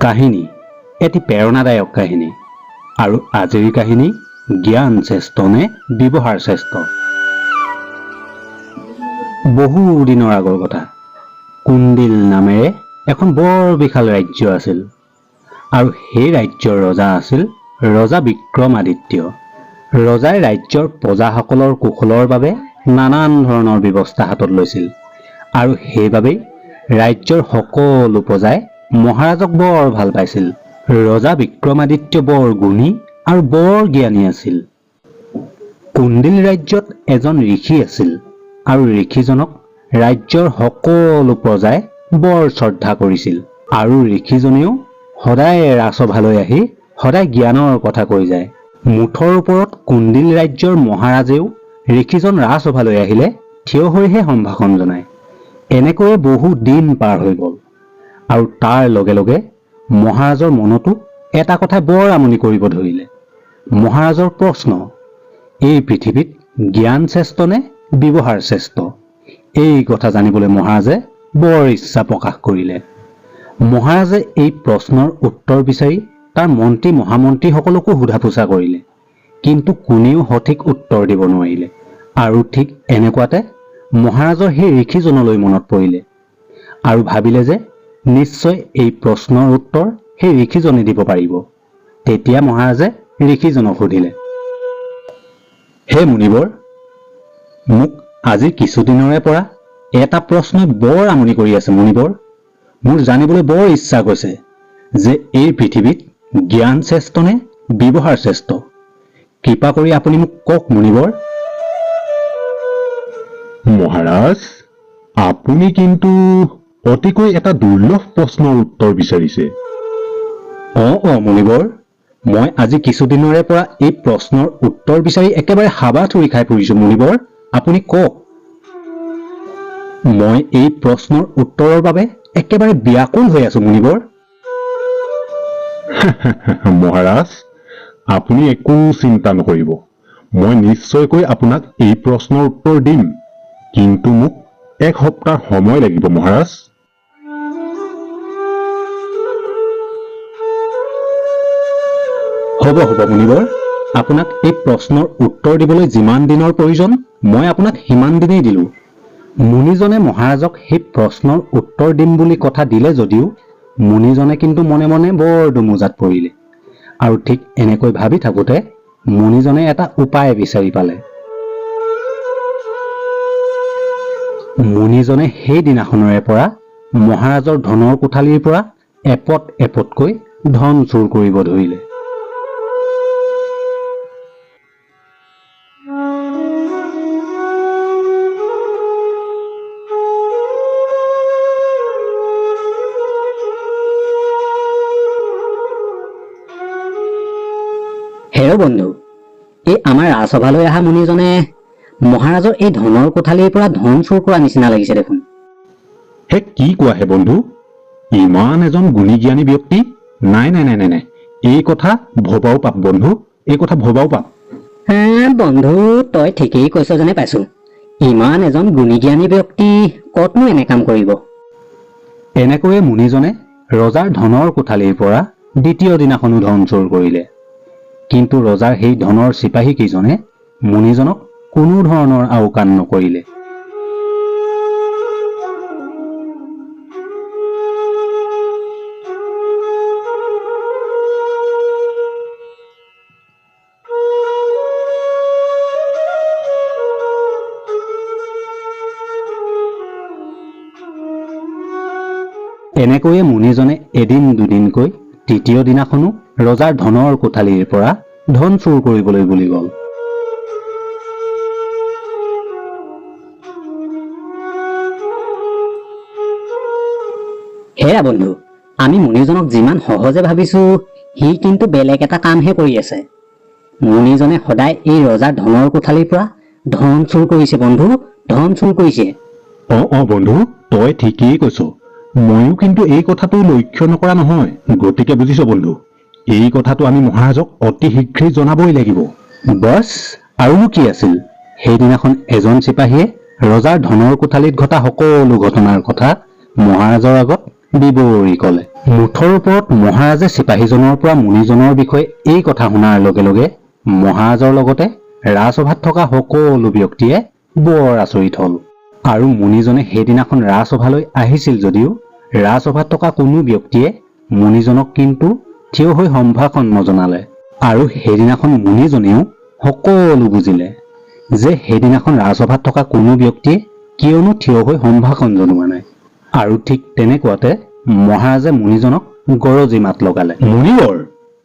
কাহিনী এটি প্ৰেৰণাদায়ক কাহিনী আৰু আজিৰ কাহিনী জ্ঞান শ্ৰেষ্ঠ নে ব্যৱহাৰ শ্ৰেষ্ঠ। বহু দিনৰ আগৰ কথা। কুণ্ডিল নামেৰে এখন বৰ বিশাল ৰাজ্য আছিল আৰু সেই ৰাজ্যৰ ৰজা আছিল ৰজা বিক্ৰমাদিত্য। ৰজাই ৰাজ্যৰ প্ৰজাসকলৰ কুশলৰ বাবে নানান ধৰণৰ ব্যৱস্থা হাতত লৈছিল আৰু সেইবাবেই ৰাজ্যৰ সকলো প্ৰজাই মহাৰাজক বৰ ভাল পাইছিল। ৰজা বিক্ৰমাদিত্য বৰ গুণী আৰু বৰ জ্ঞানী আছিল। কুণ্ডিল ৰাজ্যত এজন ঋষি আছিল আৰু ঋষিজনক ৰাজ্যৰ সকলো প্ৰজাই বৰ শ্ৰদ্ধা কৰিছিল আৰু ঋষিজনেও সদায় ৰাজসভালৈ আহি সদায় জ্ঞানৰ কথা কৈ যায়। মুঠৰ ওপৰত কুণ্ডিল ৰাজ্যৰ মহাৰাজেও ঋষিজন ৰাজসভালৈ আহিলে থিয় হৈহে সম্ভাষণ জনায়। এনেকৈয়ে বহু দিন পাৰ হৈ গ'ল আৰু তাৰ লগে লগে মহাৰাজৰ মনতো এটা কথাই বৰ আমনি কৰিব ধৰিলে। মহাৰাজৰ প্ৰশ্ন, এই পৃথিৱীত জ্ঞান শ্ৰেষ্ঠ নে ব্যৱহাৰ শ্ৰেষ্ঠ? এই কথা জানিবলৈ মহাৰাজে বৰ ইচ্ছা প্ৰকাশ কৰিলে। মহাৰাজে এই প্ৰশ্নৰ উত্তৰ বিচাৰি তাৰ মন্ত্ৰী মহামন্ত্ৰীসকলকো সোধা পোছা কৰিলে, কিন্তু কোনেও সঠিক উত্তৰ দিব নোৱাৰিলে। আৰু ঠিক এনেকুৱাতে মহাৰাজৰ সেই ঋষিজনলৈ মনত পৰিলে আৰু ভাবিলে যে নিশ্চয় এই প্ৰশ্নৰ উত্তৰ সেই ঋষিজনে দিব পাৰিব। তেতিয়া মহাৰাজে ঋষিজনক সুধিলে, হে মুনিবৰ, মোক আজি কিছুদিনৰে পৰা এটা প্ৰশ্নই বৰ আমনি কৰি আছে মুনিবৰ। মোৰ জানিবলৈ বৰ ইচ্ছা গৈছে যে এই পৃথিৱীত জ্ঞান শ্ৰেষ্ঠ নে ব্যৱহাৰ শ্ৰেষ্ঠ? কৃপা কৰি আপুনি মোক কওক মুনিবৰ। মহাৰাজ, আপুনি কিন্তু অতিকৈ এটা দুৰ্লভ প্ৰশ্নৰ উত্তৰ বিচাৰিছে। মুনিবৰ, মই আজি কিছুদিনৰে পৰা এই প্ৰশ্নৰ উত্তৰ বিচাৰি একেবাৰে হাবাথুৰি খাই ফুৰিছো মুনিবৰ। আপুনি কওক। মই এই প্ৰশ্নৰ উত্তৰৰ বাবে একেবাৰে ব্যাকুল হৈ আছো মুনিবৰ। মহাৰাজ, আপুনি একো চিন্তা নকৰিব। মই নিশ্চয়কৈ আপোনাক এই প্ৰশ্নৰ উত্তৰ দিম, কিন্তু মোক এক সপ্তাহ সময় লাগিব মহাৰাজ। হ'ব মুনিবৰ, আপোনাক এই প্ৰশ্নৰ উত্তৰ দিবলৈ যিমান দিনৰ প্ৰয়োজন মই আপোনাক সিমান দিনেই দিলো। মুনিজনে মহাৰাজক সেই প্ৰশ্নৰ উত্তৰ দিম বুলি কথা দিলে যদিও মুনিজনে কিন্তু মনে মনে বৰ দুমোজাত পৰিলে আৰু ঠিক এনেকৈ ভাবি থাকোঁতে মুনিজনে এটা উপায় বিচাৰি পালে। মুনিজনে সেই দিনাখনৰে পৰা মহাৰাজৰ ধনৰ কোঠালিৰ পৰা এপদ এপদকৈ ধন চুৰ কৰিব ধৰিলে। হেৰ বন্ধু, এই আমাৰ ৰাজসভালৈ অহা মুনিজনে মহাৰাজৰ এই ধনৰ কোঠালিৰ পৰা ধন চুৰ কৰা নিচিনা লাগিছে দেখোন। হে কি কোৱা হে বন্ধু? ইমান এজন গুণী জ্ঞানী ব্যক্তি? নাই, এই কথা ভবাও পাপ বন্ধু, এই কথা ভবাও পাপ। বন্ধু, তই ঠিকেই কৈছ যেনে পাইছো। ইমান এজন গুণী জ্ঞানী ব্যক্তি কতনো এনে কাম কৰিব? এনেকৈয়ে মুনিজনে ৰজাৰ ধনৰ কোঠালিৰ পৰা দ্বিতীয় দিনাখনো ধন চুৰ কৰিলে। কিন্তু ৰজাৰ সেই ধনৰ চিপাহী কেইজনে মুনিজনক কোনো ধৰণৰ আওকাণ নকৰিলে। এনেকৈয়ে মুনিজনে এদিন দুদিনকৈ তৃতীয় দিনাখনো ৰজাৰ ধনৰ কোঠালিৰ পৰা ধন চুৰ কৰিবলৈ বুলি গ'ল। হেৰা বন্ধু, আমি মুনিজনক যিমান সহজে ভাবিছো সি কিন্তু বেলেগ এটা কামহে কৰি আছে। মুনিজনে সদায় এই ৰজাৰ ধনৰ কোঠালিৰ পৰা ধন চুৰ কৰিছে বন্ধু, ধন চুৰ কৰিছে। বন্ধু, তই ঠিকেই কৈছ। ময়ো কিন্তু এই কথাটো লক্ষ্য নকৰা নহয়। গতিকে বুজিছ বন্ধু, এই কথাটো আমি মহাৰাজক অতি শীঘ্ৰেই জনাবই লাগিব। বছ, আৰুনো কি আছিল? সেইদিনাখন এজন চিপাহীয়ে ৰজাৰ ধনৰ কোঠালিত ঘটা সকলো ঘটনাৰ কথা মহাৰাজৰ আগত বিৱৰি ক'লে। মুঠৰ ওপৰত মহাৰাজে চিপাহীজনৰ পৰা মুনিজনৰ বিষয়ে এই কথা শুনাৰ লগে লগে মহাৰাজৰ লগতে ৰাজসভাত থকা সকলো ব্যক্তিয়ে বৰ আচৰিত হল। আৰু মুনিজনে সেইদিনাখন ৰাজসভালৈ আহিছিল যদিও ৰাজসভাত থকা কোনো ব্যক্তিয়ে মুনিজনক কিন্তু থিয় হৈ সম্ভাষণ নজনালে। আৰু সেইদিনাখন মুনিজনেও সকলো বুজিলে যে সেইদিনাখন ৰাজসভাত থকা কোনো ব্যক্তিয়ে কিয়নো থিয় হৈ সম্ভাষণ জনোৱা নাই। আৰু ঠিক তেনেকুৱাতে মহাৰাজে মুনিজনক গৰজি মাত লগালে। মুনিবৰ,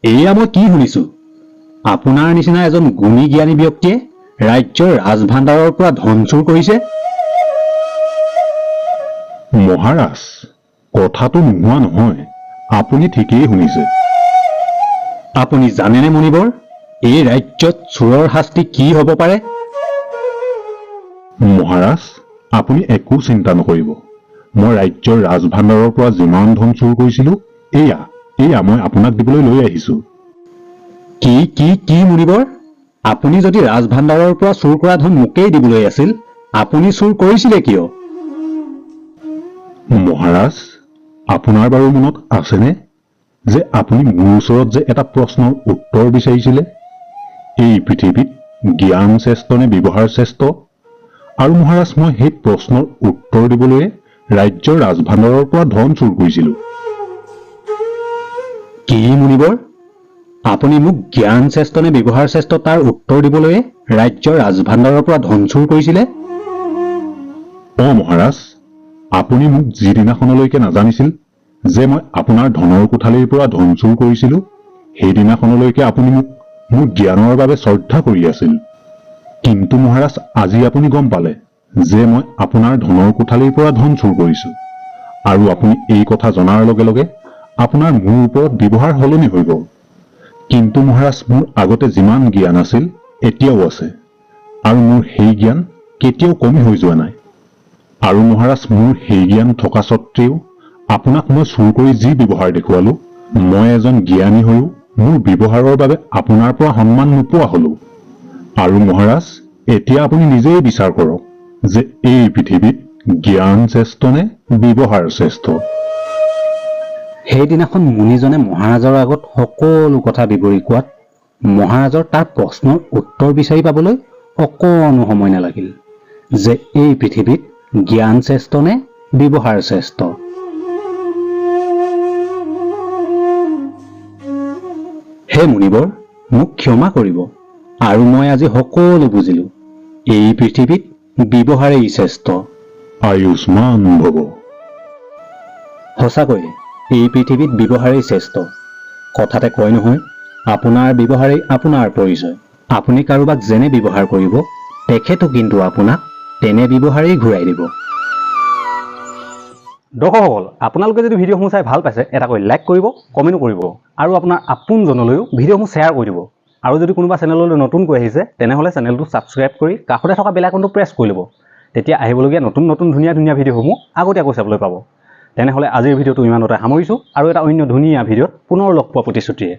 এয়া মই কি শুনিছো? আপোনাৰ নিচিনা এজন গুণী জ্ঞানী ব্যক্তিয়ে ৰাজ্যৰ ৰাজভাণ্ডাৰৰ পৰা ধন চুৰ কৰিছে। মহাৰাজ, কথাটো নোহোৱা নহয়, আপুনি ঠিকেই শুনিছে। আপুনি জানেনে মুনিবৰ, এই ৰাজ্যত চোৰৰ শাস্তি কি হ'ব পাৰে? মহাৰাজ, আপুনি একো চিন্তা নকৰিব। মই ৰাজ্যৰ ৰাজভাণ্ডাৰৰ পৰা যিমান ধন চুৰ কৰিছিলো, এয়া মই আপোনাক দিবলৈ লৈ আহিছো। কি মুনিবৰ? আপুনি যদি ৰাজভাণ্ডাৰৰ পৰা চুৰ কৰা ধন মোকেই দিবলৈ আছিল, আপুনি চুৰ কৰিছিলে কিয়? মহাৰাজ, আপোনাৰ বাৰু মনত আছেনে যে আপুনি মোৰ ওচৰত যে এটা প্ৰশ্নৰ উত্তৰ বিচাৰিছিলে? এই পৃথিৱীত জ্ঞান শ্ৰেষ্ঠ নে ব্যৱহাৰ শ্ৰেষ্ঠ? আৰু মহাৰাজ, মই সেই প্ৰশ্নৰ উত্তৰ দিবলৈ ৰাজ্যৰ ৰাজভাণ্ডাৰৰ পৰা ধন চুৰ কৰিছিলো। কি মুনিবৰ, আপুনি মোক জ্ঞান শ্ৰেষ্ঠ নে ব্যৱহাৰ শ্ৰেষ্ঠ তাৰ উত্তৰ দিবলৈ ৰাজ্যৰ ৰাজভাণ্ডাৰৰ পৰা ধন চুৰ কৰিছিলে? মহাৰাজ, আপুনি মোক যিদিনাখনলৈকে নাজানিছিল যে মই আপোনাৰ ধনৰ কোঠালিৰ পৰা ধন চুৰ কৰিছিলো, সেইদিনাখনলৈকে আপুনি মোৰ জ্ঞানৰ বাবে শ্ৰদ্ধা কৰি আছিল। কিন্তু মহাৰাজ, আজি আপুনি গম পালে যে মই আপোনাৰ ধনৰ কোঠালিৰ পৰা ধন চুৰ কৰিছো। আৰু আপুনি এই কথা জনাৰ লগে লগে আপোনাৰ মোৰ ওপৰত ব্যৱহাৰ সলনি হৈ গ'ল। কিন্তু মহাৰাজ, মোৰ আগতে যিমান জ্ঞান আছিল এতিয়াও আছে, আৰু মোৰ সেই জ্ঞান কেতিয়াও কমি হৈ যোৱা নাই। আৰু মহাৰাজ, মোৰ সেই জ্ঞান থকা স্বত্বেও আপোনাক মই চুৰ কৰি যি ব্যৱহাৰ দেখুৱালো, মই এজন জ্ঞানী হৈও মোৰ ব্যৱহাৰৰ বাবে আপোনাৰ পৰা সন্মান নোপোৱা হলো। আৰু মহাৰাজ, এতিয়া আপুনি নিজেই বিচাৰ কৰক যে এই পৃথিৱীত জ্ঞান শ্ৰেষ্ঠ নে ব্যৱহাৰ শ্ৰেষ্ঠ? সেইদিনাখন মুনিজনে মহাৰাজৰ আগত সকলো কথা বিৱৰি কোৱাত মহাৰাজৰ তাৰ প্ৰশ্নৰ উত্তৰ বিচাৰি পাবলৈ অকণো সময় নালাগিল যে এই পৃথিৱীত জ্ঞান শ্ৰেষ্ঠ নে ব্যৱহাৰ শ্ৰেষ্ঠ। হে মুনিবৰ, মোক ক্ষমা কৰিব, আৰু মই আজি সকলো বুজিলো। এই পৃথিৱীত ব্যৱহাৰেই শ্ৰেষ্ঠ। আয়ুষ্মান ভৱ। সঁচাকৈয়ে এই পৃথিৱীত ব্যৱহাৰেই শ্ৰেষ্ঠ। কথাতে কয় নহয়, আপোনাৰ ব্যৱহাৰেই আপোনাৰ পৰিচয়। আপুনি কাৰোবাক যেনে ব্যৱহাৰ কৰিব, তেখেতো কিন্তু আপোনাক তেনে ব্যৱহাৰেই ঘূৰাই দিব। দৰ্শকসকল, আপোনালোকে যদি ভিডিঅ'সমূহ চাই ভাল পাইছে, এটাকৈ লাইক কৰিব, কমেণ্ট কৰিব, আৰু আপোনাৰ আপোনজনলৈও ভিডিঅ'সমূহ শ্বেয়াৰ কৰি দিব। আৰু যদি কোনোবা চেনেললৈ নতুনকৈ আহিছে, তেনেহ'লে চেনেলটো ছাবস্ক্ৰাইব কৰি কাষতে থকা বেল আইকনটো প্ৰেছ কৰি ল'ব। তেতিয়া আহিবলগীয়া নতুন ধুনীয়া ভিডিঅ'সমূহ আগতীয়াকৈ চাবলৈ পাব। তেনেহ'লে আজিৰ ভিডিঅ'টো ইমানতে সামৰিছোঁ, আৰু এটা অন্য ধুনীয়া ভিডিঅ'ত পুনৰ লগ পোৱা প্ৰতিশ্ৰুতিৰে।